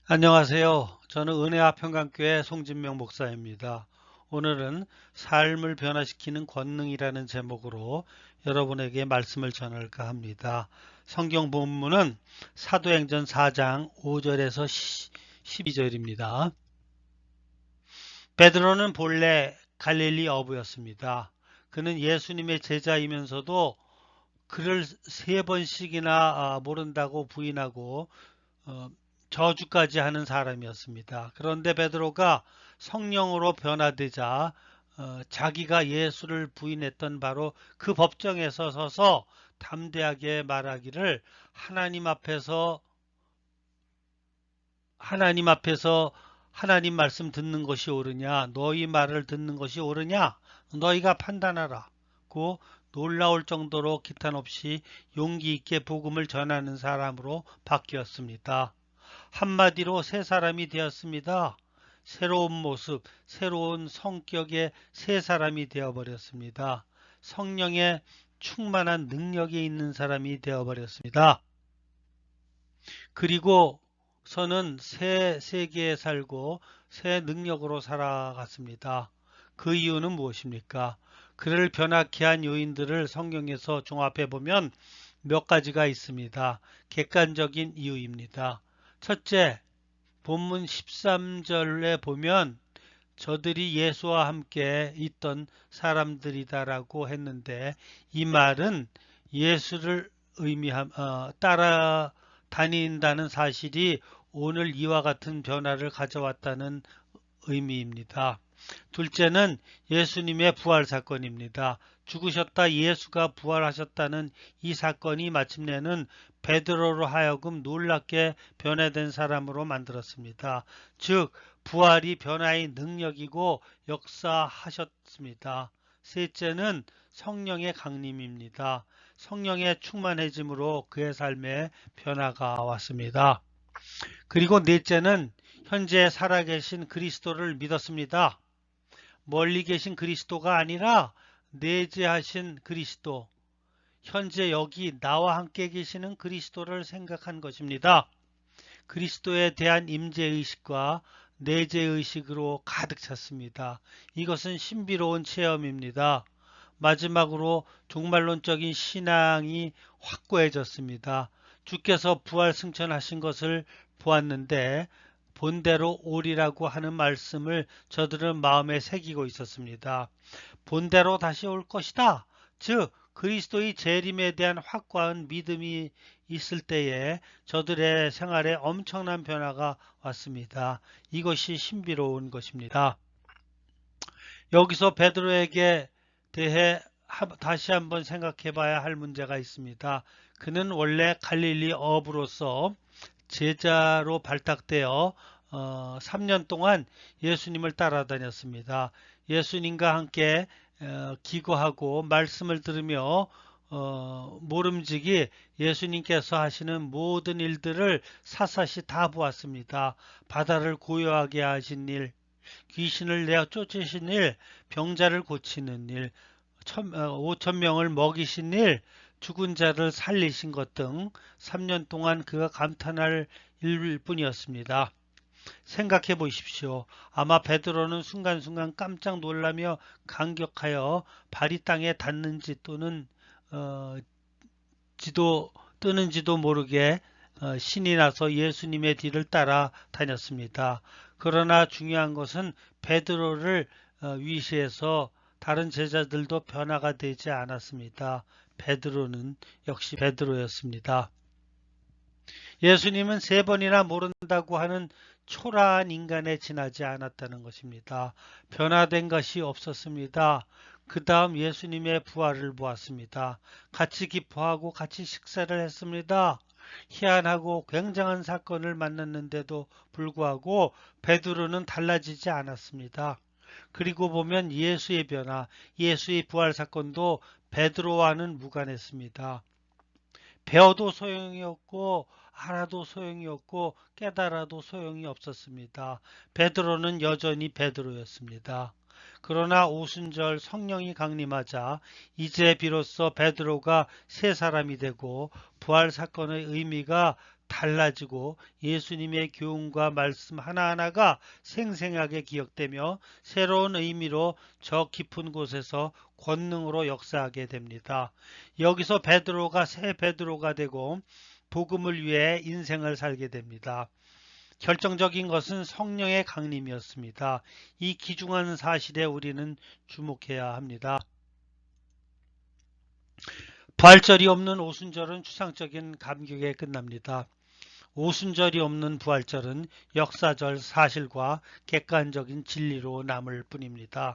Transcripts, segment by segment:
안녕하세요. 저는 은혜와 평강교회 송진명 목사입니다. 오늘은 삶을 변화시키는 권능이라는 제목으로 여러분에게 말씀을 전할까 합니다. 성경 본문은 사도행전 4장 5절에서 12절입니다. 베드로는 본래 갈릴리 어부였습니다. 그는 예수님의 제자이면서도 그를 세 번씩이나 모른다고 부인하고 어, 저주까지 하는 사람이었습니다. 그런데 베드로가 성령으로 변화되자 자기가 예수를 부인했던 바로 그 법정에서 서서 담대하게 말하기를 하나님 앞에서 하나님 앞에서 하나님 말씀 듣는 것이 옳으냐 너희 말을 듣는 것이 옳으냐 너희가 판단하라 고 놀라울 정도로 기탄 없이 용기 있게 복음을 전하는 사람으로 바뀌었습니다. 한마디로 새 사람이 되었습니다. 새로운 모습, 새로운 성격의 새 사람이 되어버렸습니다. 성령의 충만한 능력이 있는 사람이 되어버렸습니다. 그리고서는 새 세계에 살고 새 능력으로 살아갔습니다. 그 이유는 무엇입니까? 그를 변화케 한 요인들을 성경에서 종합해 보면 몇 가지가 있습니다. 객관적인 이유입니다. 첫째, 본문 13절에 보면 저들이 예수와 함께 있던 사람들이다라고 했는데 이 말은 예수를 따라다닌다는 사실이 오늘 이와 같은 변화를 가져왔다는 의미입니다. 둘째는 예수님의 부활 사건입니다. 죽으셨다 예수가 부활하셨다는 이 사건이 마침내는 베드로로 하여금 놀랍게 변화된 사람으로 만들었습니다. 즉 부활이 변화의 능력이고 역사하셨습니다. 셋째는 성령의 강림입니다. 성령의 충만해짐으로 그의 삶에 변화가 왔습니다. 그리고 넷째는 현재 살아계신 그리스도를 믿었습니다. 멀리 계신 그리스도가 아니라 내재하신 그리스도, 현재 여기 나와 함께 계시는 그리스도를 생각한 것입니다. 그리스도에 대한 임재의식과 내재의식으로 가득 찼습니다. 이것은 신비로운 체험입니다. 마지막으로 종말론적인 신앙이 확고해졌습니다. 주께서 부활 승천하신 것을 보았는데 본대로 오리라고 하는 말씀을 저들은 마음에 새기고 있었습니다. 본대로 다시 올 것이다. 즉 그리스도의 재림에 대한 확고한 믿음이 있을 때에 저들의 생활에 엄청난 변화가 왔습니다. 이것이 신비로운 것입니다. 여기서 베드로에게 대해 다시 한번 생각해 봐야 할 문제가 있습니다. 그는 원래 갈릴리 어부로서 제자로 발탁되어 3년 동안 예수님을 따라다녔습니다. 예수님과 함께 기거하고 말씀을 들으며 모름지기 예수님께서 하시는 모든 일들을 사사시 다 보았습니다. 바다를 고요하게 하신 일, 귀신을 내어 쫓으신 일, 병자를 고치는 일, 5천 명을 먹이신 일, 죽은 자를 살리신 것 등 3년 동안 그가 감탄할 일뿐이었습니다. 생각해 보십시오. 아마 베드로는 순간순간 깜짝 놀라며 감격하여 발이 땅에 닿는지 또는 어, 지도 뜨는지도 모르게 신이 나서 예수님의 뒤를 따라 다녔습니다. 그러나 중요한 것은 베드로를 위시해서 다른 제자들도 변화가 되지 않았습니다. 베드로는 역시 베드로였습니다. 예수님은 세 번이나 모른다고 하는 초라한 인간에 지나지 않았다는 것입니다. 변화된 것이 없었습니다. 그 다음 예수님의 부활을 보았습니다. 같이 기뻐하고 같이 식사를 했습니다. 희한하고 굉장한 사건을 만났는데도 불구하고 베드로는 달라지지 않았습니다. 그리고 보면 예수의 변화, 예수의 부활 사건도 베드로와는 무관했습니다. 배워도 소용이 없고 알아도 소용이 없고 깨달아도 소용이 없었습니다. 베드로는 여전히 베드로였습니다. 그러나 오순절 성령이 강림하자 이제 비로소 베드로가 새 사람이 되고 부활 사건의 의미가 달라지고 예수님의 교훈과 말씀 하나하나가 생생하게 기억되며 새로운 의미로 저 깊은 곳에서 권능으로 역사하게 됩니다. 여기서 베드로가 새 베드로가 되고 복음을 위해 인생을 살게 됩니다. 결정적인 것은 성령의 강림이었습니다. 이 귀중한 사실에 우리는 주목해야 합니다. 부활절이 없는 오순절은 추상적인 감격에 끝납니다. 오순절이 없는 부활절은 역사적 사실과 객관적인 진리로 남을 뿐입니다.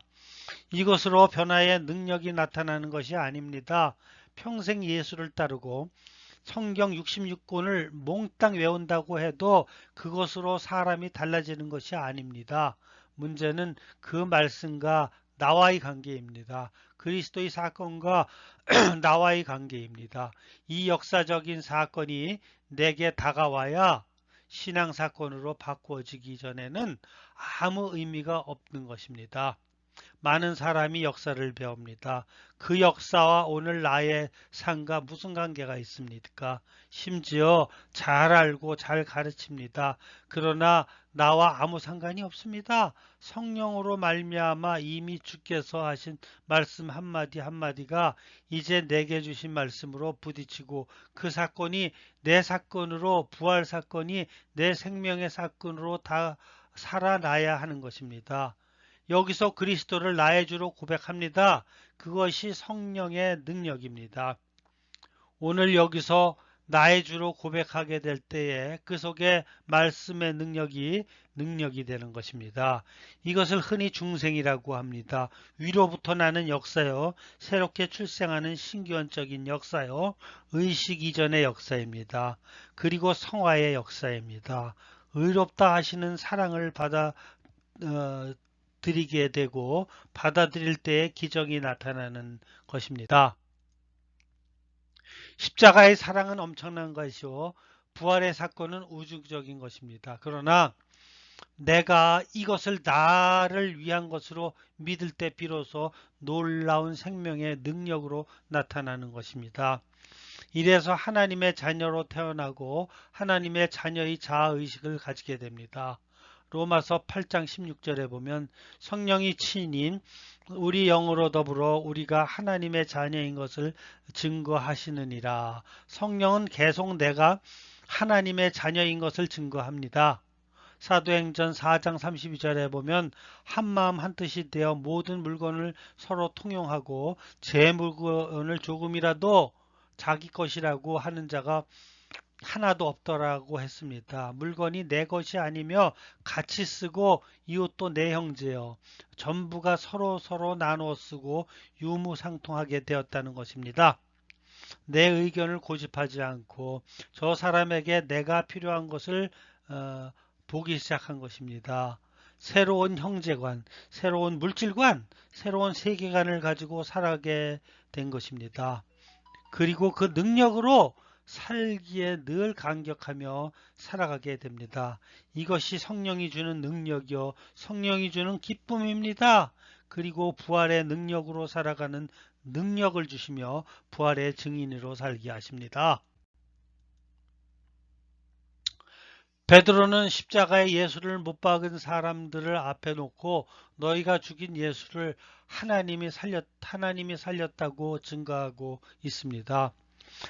이것으로 변화의 능력이 나타나는 것이 아닙니다. 평생 예수를 따르고 성경 66권을 몽땅 외운다고 해도 그것으로 사람이 달라지는 것이 아닙니다. 문제는 그 말씀과 나와의 관계입니다. 그리스도의 사건과 나와의 관계입니다. 이 역사적인 사건이 내게 다가와야 신앙사건으로 바꾸어지기 전에는 아무 의미가 없는 것입니다. 많은 사람이 역사를 배웁니다. 그 역사와 오늘 나의 삶과 무슨 관계가 있습니까? 심지어 잘 알고 잘 가르칩니다. 그러나 나와 아무 상관이 없습니다. 성령으로 말미암아 이미 주께서 하신 말씀 한마디 한마디가 이제 내게 주신 말씀으로 부딪히고 그 사건이 내 사건으로 부활 사건이 내 생명의 사건으로 다 살아나야 하는 것입니다. 여기서 그리스도를 나의 주로 고백합니다. 그것이 성령의 능력입니다. 오늘 여기서 나의 주로 고백하게 될 때에 그 속에 말씀의 능력이 되는 것입니다. 이것을 흔히 중생이라고 합니다. 위로부터 나는 역사요. 새롭게 출생하는 신기원적인 역사요. 의식 이전의 역사입니다. 그리고 성화의 역사입니다. 의롭다 하시는 사랑을 드리게 되고 받아들일 때에 기적이 나타나는 것입니다. 십자가의 사랑은 엄청난 것이요 부활의 사건은 우주적인 것입니다. 그러나 내가 이것을 나를 위한 것으로 믿을 때 비로소 놀라운 생명의 능력으로 나타나는 것입니다. 이래서 하나님의 자녀로 태어나고 하나님의 자녀의 자아의식을 가지게 됩니다. 로마서 8장 16절에 보면 성령이 친인 우리 영으로 더불어 우리가 하나님의 자녀인 것을 증거하시느니라. 성령은 계속 내가 하나님의 자녀인 것을 증거합니다. 사도행전 4장 32절에 보면 한마음 한뜻이 되어 모든 물건을 서로 통용하고 제 물건을 조금이라도 자기 것이라고 하는 자가 하나도 없더라고 했습니다. 물건이 내 것이 아니며 같이 쓰고 이웃도 내 형제요. 전부가 서로 나누어 쓰고 유무상통하게 되었다는 것입니다. 내 의견을 고집하지 않고 저 사람에게 내가 필요한 것을 보기 시작한 것입니다. 새로운 형제관, 새로운 물질관, 새로운 세계관을 가지고 살아가게 된 것입니다. 그리고 그 능력으로 살기에 늘 감격하며 살아가게 됩니다. 이것이 성령이 주는 능력이요 성령이 주는 기쁨입니다. 그리고 부활의 능력으로 살아가는 능력을 주시며 부활의 증인으로 살게 하십니다. 베드로는 십자가에 예수를 못 박은 사람들을 앞에 놓고 너희가 죽인 예수를 하나님이 살렸다고 증거하고 있습니다.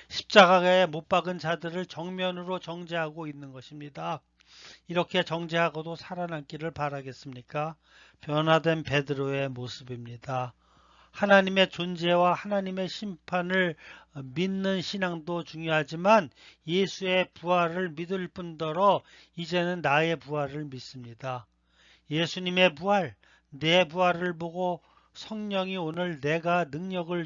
십자가에 못 박은 자들을 정면으로 정죄하고 있는 것입니다. 이렇게 정죄하고도 살아남기를 바라겠습니까? 변화된 베드로의 모습입니다. 하나님의 존재와 하나님의 심판을 믿는 신앙도 중요하지만 예수의 부활을 믿을 뿐더러 이제는 나의 부활을 믿습니다. 예수님의 부활, 내 부활을 보고 성령이 오늘 내가 능력을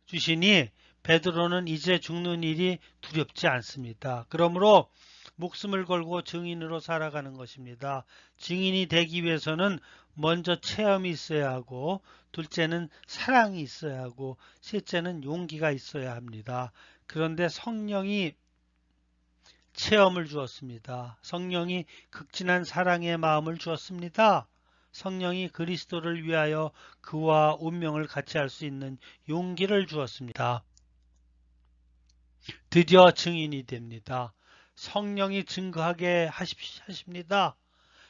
주시니 베드로는 이제 죽는 일이 두렵지 않습니다. 그러므로 목숨을 걸고 증인으로 살아가는 것입니다. 증인이 되기 위해서는 먼저 체험이 있어야 하고 둘째는 사랑이 있어야 하고 셋째는 용기가 있어야 합니다. 그런데 성령이 체험을 주었습니다. 성령이 극진한 사랑의 마음을 주었습니다. 성령이 그리스도를 위하여 그와 운명을 같이 할 수 있는 용기를 주었습니다. 드디어 증인이 됩니다. 성령이 증거하게 하십니다.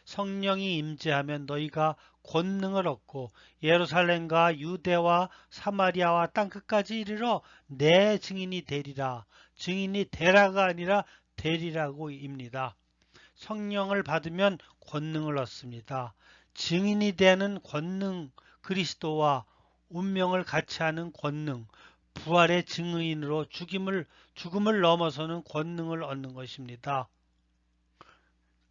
성령이 임재하면 너희가 권능을 얻고 예루살렘과 유대와 사마리아와 땅끝까지 이르러 내 증인이 되리라. 증인이 되라가 아니라 되리라고입니다. 성령을 받으면 권능을 얻습니다. 증인이 되는 권능, 그리스도와 운명을 같이 하는 권능, 부활의 증인으로 죽음을 넘어서는 권능을 얻는 것입니다.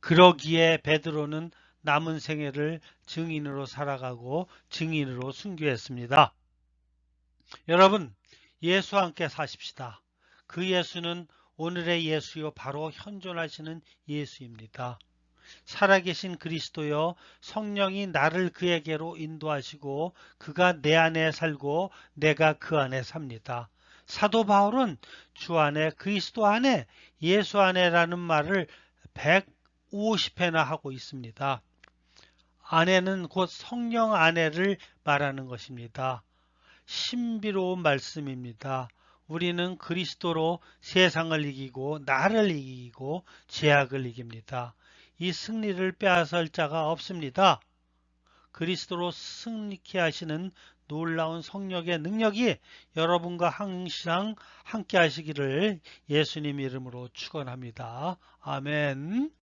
그러기에 베드로는 남은 생애를 증인으로 살아가고 증인으로 순교했습니다. 여러분, 예수와 함께 사십시다. 그 예수는 오늘의 예수요 바로 현존하시는 예수입니다. 살아계신 그리스도여, 성령이 나를 그에게로 인도하시고 그가 내 안에 살고 내가 그 안에 삽니다. 사도 바울은 주 안에 그리스도 안에 예수 안에라는 말을 150회나 하고 있습니다. 안에는 곧 성령 안에를 말하는 것입니다. 신비로운 말씀입니다. 우리는 그리스도로 세상을 이기고 나를 이기고 죄악을 이깁니다. 이 승리를 빼앗을 자가 없습니다. 그리스도로 승리케 하시는 놀라운 성령의 능력이 여러분과 항상 함께 하시기를 예수님 이름으로 축원합니다. 아멘.